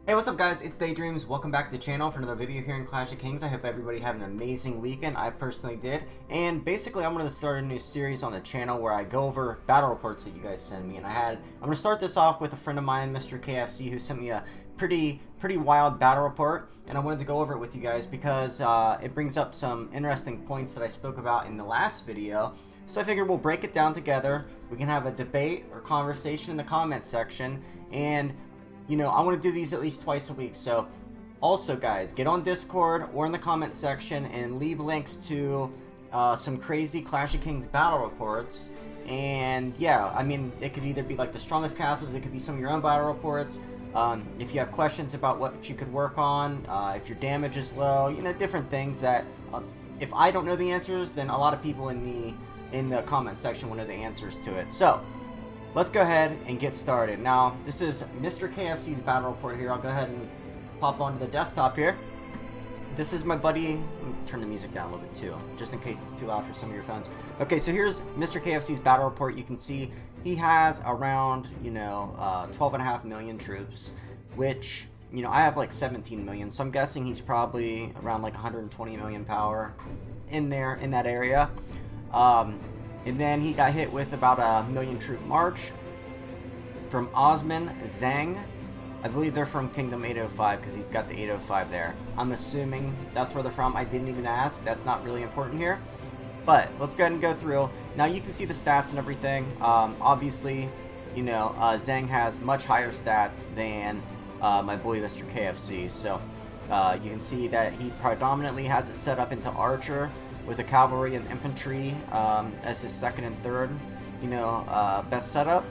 Hey, what's up guys? It's DaYDreaMz. Welcome back to the channel for another video here in Clash of Kings. I hope everybody had an amazing weekend. I personally did. And basically I'm going to start a new series on the channel where I go over battle reports that you guys send me. And I'm going to start this off with a friend of mine, Mr. KFC, who sent me a pretty wild battle report. And I wanted to go over it with you guys because it brings up some interesting points that I spoke about in the last video. So I figured we'll break it down together. We can have a debate or conversation in the comment section. And you know, I want to do these at least twice a week. So also guys, get on Discord or in the comment section and leave links to some crazy Clash of Kings battle reports. And yeah, I mean, it could either be like the strongest castles, it could be some of your own battle reports. If you have questions about what you could work on, if your damage is low, you know, different things that if I don't know the answers, then a lot of people in the comment section will know the answers to it. So let's go ahead and get started. Now, this is Mr. KFC's battle report here. I'll go ahead and pop onto the desktop here. This is my buddy. Let me turn the music down a little bit too, just in case it's too loud for some of your phones. Okay, so here's Mr. KFC's battle report. You can see he has around, 12.5 million troops, which, you know, I have like 17 million. So I'm guessing he's probably around like 120 million power in there, in that area. And then he got hit with about a 1,000,000 troop march from Osman Zhang. I believe they're from Kingdom 805 because he's got the 805 there. I'm assuming that's where they're from. I didn't even ask. That's not really important here. But let's go ahead and go through. Now you can see the stats and everything. Obviously, you know, Zhang has much higher stats than my boy Mr. KFC. So you can see that he predominantly has it set up into Archer, with the cavalry and infantry as his second and third, best setup.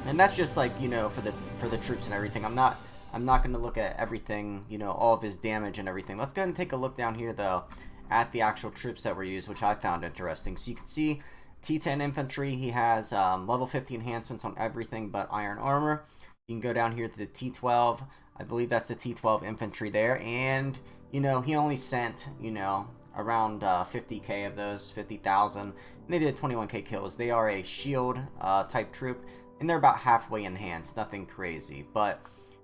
And that's just like, for the troops and everything. I'm not going to look at everything, all of his damage and everything. Let's go ahead and take a look down here though at the actual troops that were used, which I found interesting. So you can see T10 infantry. He has level 50 enhancements on everything but iron armor. You can go down here to the T12. I believe that's the T12 infantry there, and he only sent around 50k of those, 50,000, and they did 21k kills. They are a shield type troop, and they're about halfway enhanced, nothing crazy. But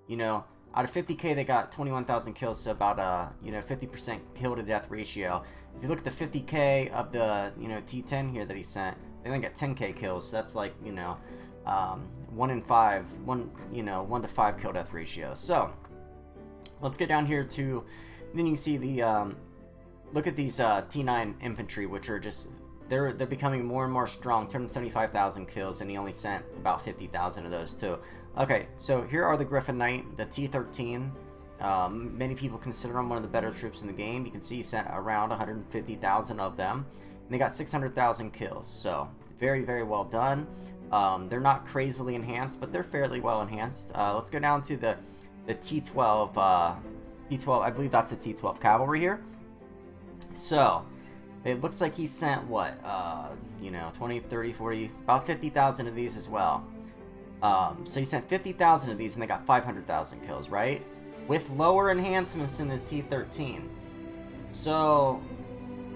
out of 50k they got 21,000 kills, so about 50% kill to death ratio. If you look at the 50k of the T10 here that he sent, they only got 10k kills, so that's like 1 in 5, 1 to 5 kill death ratio. So let's get down here to, then you can see the look at these T9 infantry, which are just, they're becoming more and more strong. 275,000 kills, and he only sent about 50,000 of those too. Okay, so here are the Griffin Knight, the T13. Many people consider them one of the better troops in the game. You can see he sent around 150,000 of them, and they got 600,000 kills. So very well done. They're not crazily enhanced, but they're fairly well enhanced. Let's go down to the T12. T12, I believe that's a T12 cavalry here. So it looks like he sent what 20, 30, 40, about 50,000 of these as well. So he sent 50,000 of these, and they got 500,000 kills, right, with lower enhancements in the T13. So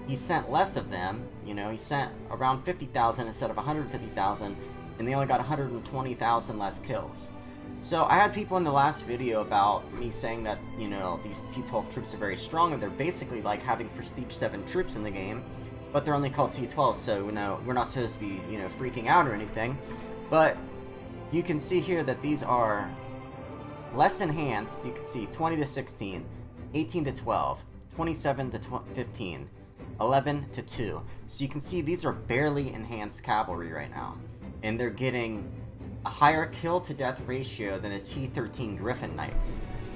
he sent less of them. He sent around 50,000 instead of 150,000, and they only got 120,000 less kills. So I had people in the last video about me saying that, these T12 troops are very strong, and they're basically like having Prestige 7 troops in the game, but they're only called T12, so, we're not supposed to be, freaking out or anything. But you can see here that these are less enhanced. You can see 20 to 16, 18 to 12, 27 to 15, 11 to 2. So you can see these are barely enhanced cavalry right now, and they're getting a higher kill to death ratio than the T13 Griffin Knights.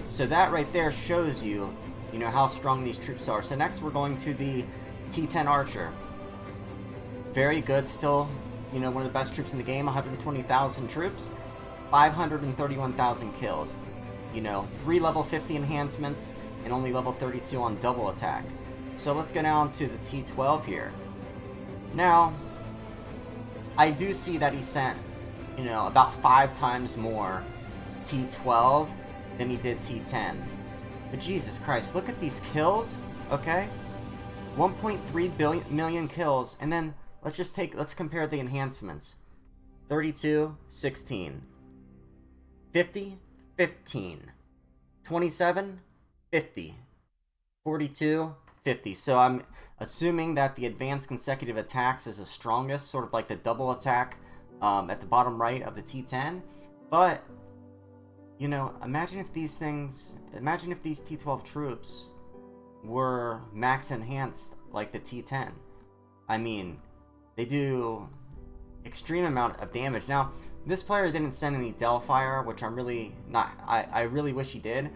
So that right there shows you, how strong these troops are. So next we're going to the T10 Archer. Very good still, one of the best troops in the game, 120,000 troops, 531,000 kills. 3 level 50 enhancements, and only level 32 on double attack. So let's go down to the T12 here. Now, I do see that he sent about 5 times more T12 than he did T10. But Jesus Christ, look at these kills, okay? 1.3 million kills, and then let's compare the enhancements. 32, 16. 50, 15. 27, 50. 42, 50. So I'm assuming that the advanced consecutive attacks is the strongest, sort of like the double attack at the bottom right of the T10. But, you know, imagine if these T12 troops were max enhanced like the T10. I mean, they do extreme amount of damage. Now, this player didn't send any Delfire, which I'm really not, I really wish he did.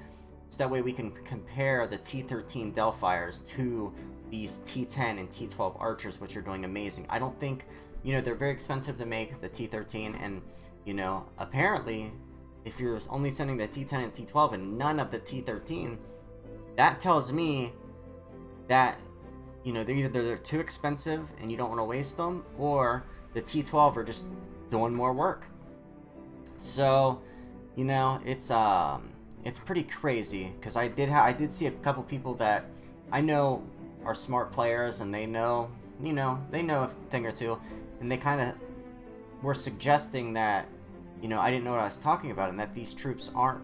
So that way we can compare the T13 Delfires to these T10 and T12 archers, which are doing amazing. I don't think, you know, they're very expensive to make, the T13, and, you know, apparently, if you're only sending the T10 and T12 and none of the T13, that tells me that, you know, they're too expensive and you don't want to waste them, or the T12 are just doing more work. So, you know, it's pretty crazy, because I did see a couple people that I know are smart players, and they know, you know, they know a thing or two, and they kind of were suggesting that, you know, I didn't know what I was talking about, and that these troops aren't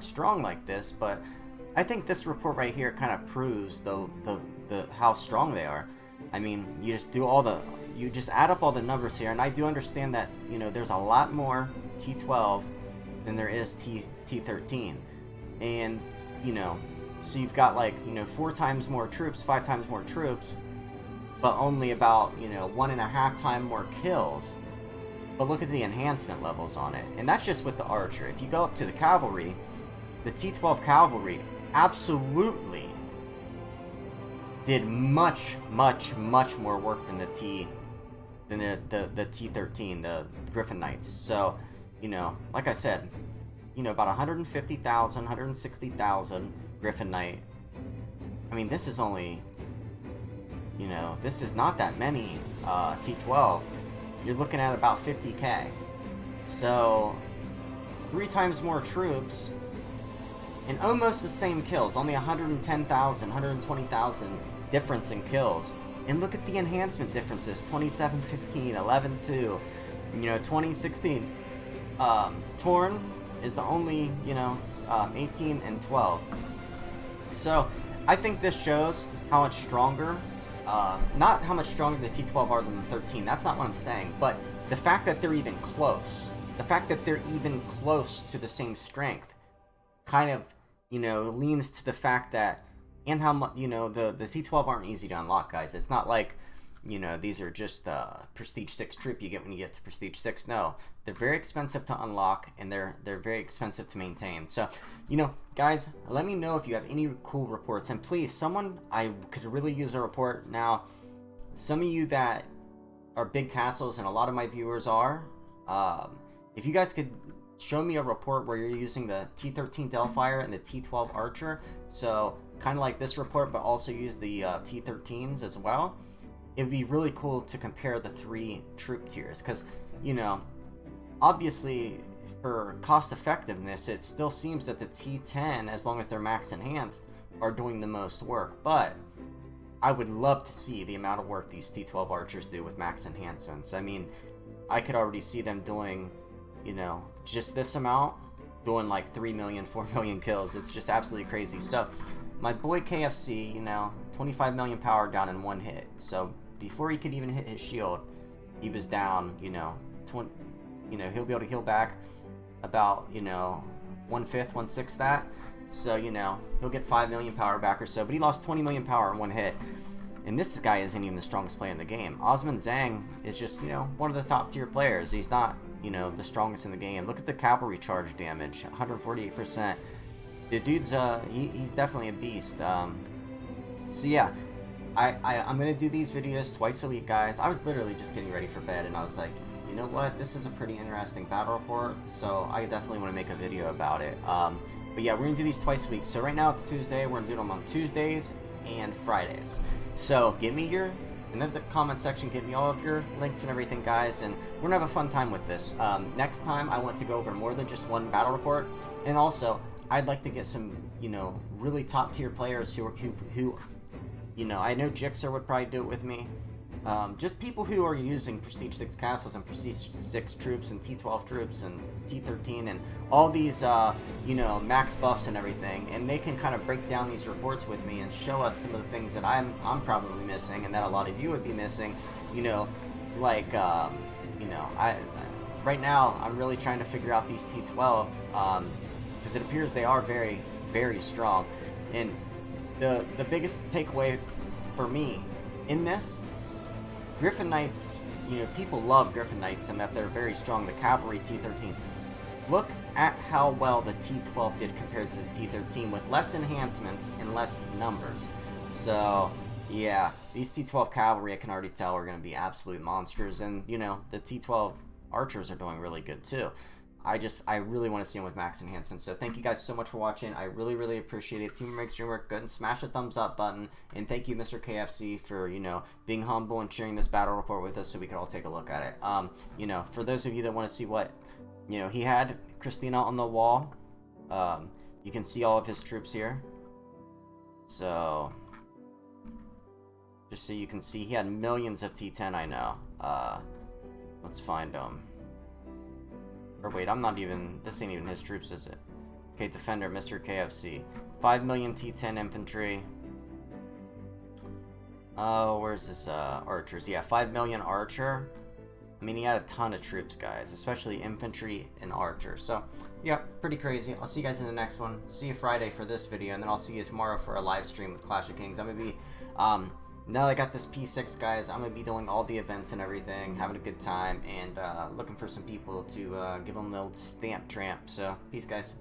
strong like this. But I think this report right here kind of proves the how strong they are. I mean, you just add up all the numbers here, and I do understand that, you know, there's a lot more T12 than there is T13, and, you know, so you've got, like, you know, 4 times more troops, 5 times more troops, but only about, you know, 1.5 times more kills. But look at the enhancement levels on it, and that's just with the archer. If you go up to the cavalry, the T12 cavalry absolutely did much more work than the T13, the Griffin Knights. So, you know, like I said, you know, about 150,000, 160,000 Griffin Knight. I mean, this is only, you know, this is not that many T12. You're looking at about 50k. So 3 times more troops and almost the same kills, only 110,000, 120,000 difference in kills. And look at the enhancement differences: 27-15, 11-2, you know, 20-16. Torn is the only, you know, 18 and 12. So I think this shows how much stronger, not how much stronger the T12 are than the 13. That's not what I'm saying. But the fact that they're even close, the fact that they're even close to the same strength, kind of, you know, leans to the fact that, and how much, you know, the T12 aren't easy to unlock, guys. It's not like, you know, these are just Prestige 6 troop you get when you get to Prestige 6. No, they're very expensive to unlock, and they're very expensive to maintain. So, you know, guys, let me know if you have any cool reports. And please, someone, I could really use a report. Now, some of you that are big castles, and a lot of my viewers are, if you guys could show me a report where you're using the T13 Delfire and the T12 Archer, so kind of like this report, but also use the T13s as well, it would be really cool to compare the 3 troop tiers, because, you know, obviously for cost effectiveness, it still seems that the T10, as long as they're max enhanced, are doing the most work. But I would love to see the amount of work these T12 archers do with max enhancements. I mean, I could already see them doing, you know, just this amount, doing like 3 million, 4 million kills. It's just absolutely crazy. So my boy KFC, you know, 25 million power down in 1 hit. So before he could even hit his shield, he was down, you know, 20, you know, he'll be able to heal back about, you know, 1/5, 1/6 that. So, you know, he'll get 5 million power back or so, but he lost 20 million power in 1 hit. And this guy isn't even the strongest player in the game. Osman Zhang is just, you know, one of the top tier players. He's not, you know, the strongest in the game. Look at the cavalry charge damage, 148%. The dude's, he's definitely a beast. So yeah, I'm going to do these videos twice a week, guys. I was literally just getting ready for bed, and I was like, you know what, this is a pretty interesting battle report, so I definitely want to make a video about it. But yeah, we're going to do these twice a week. So right now it's Tuesday. We're going to do them on Tuesdays and Fridays. So give me your, in the comment section, give me all of your links and everything, guys, and we're going to have a fun time with this. Next time, I want to go over more than just one battle report, and also, I'd like to get some, you know, really top tier players who you know, I know Jixer would probably do it with me. just people who are using Prestige 6 castles and Prestige 6 troops and T12 troops and T13 and all these, you know, max buffs and everything, and they can kind of break down these reports with me and show us some of the things that I'm probably missing and that a lot of you would be missing, you know, like, you know, right now I'm really trying to figure out these T12, because it appears they are very, very strong, and the biggest takeaway for me in this, Griffin Knights, you know, people love Griffin Knights and that they're very strong, the cavalry T13. Look at how well the T12 did compared to the T13 with less enhancements and less numbers. So, yeah, these T12 cavalry, I can already tell, are going to be absolute monsters. And, you know, the T12 archers are doing really good too. I really want to see them with max enhancements. So thank you guys so much for watching. I really, really appreciate it. Team makes dream work. Go ahead and smash the thumbs up button. And thank you, Mr. KFC, for, you know, being humble and sharing this battle report with us so we could all take a look at it. You know, for those of you that want to see what, you know, he had Christina on the wall. You can see all of his troops here. So, just so you can see, he had millions of T10, I know. Let's find them. Or wait, I'm not even... This ain't even his troops, is it? Okay, Defender, Mr. KFC. 5 million T10 infantry. Oh, where's this, archers? Yeah, 5 million archer. I mean, he had a ton of troops, guys. Especially infantry and archers. So, yeah, pretty crazy. I'll see you guys in the next one. See you Friday for this video. And then I'll see you tomorrow for a live stream with Clash of Kings. I'm gonna be, now that I got this P6, guys, I'm going to be doing all the events and everything, having a good time, and looking for some people to give them the old stamp tramp. So, peace, guys.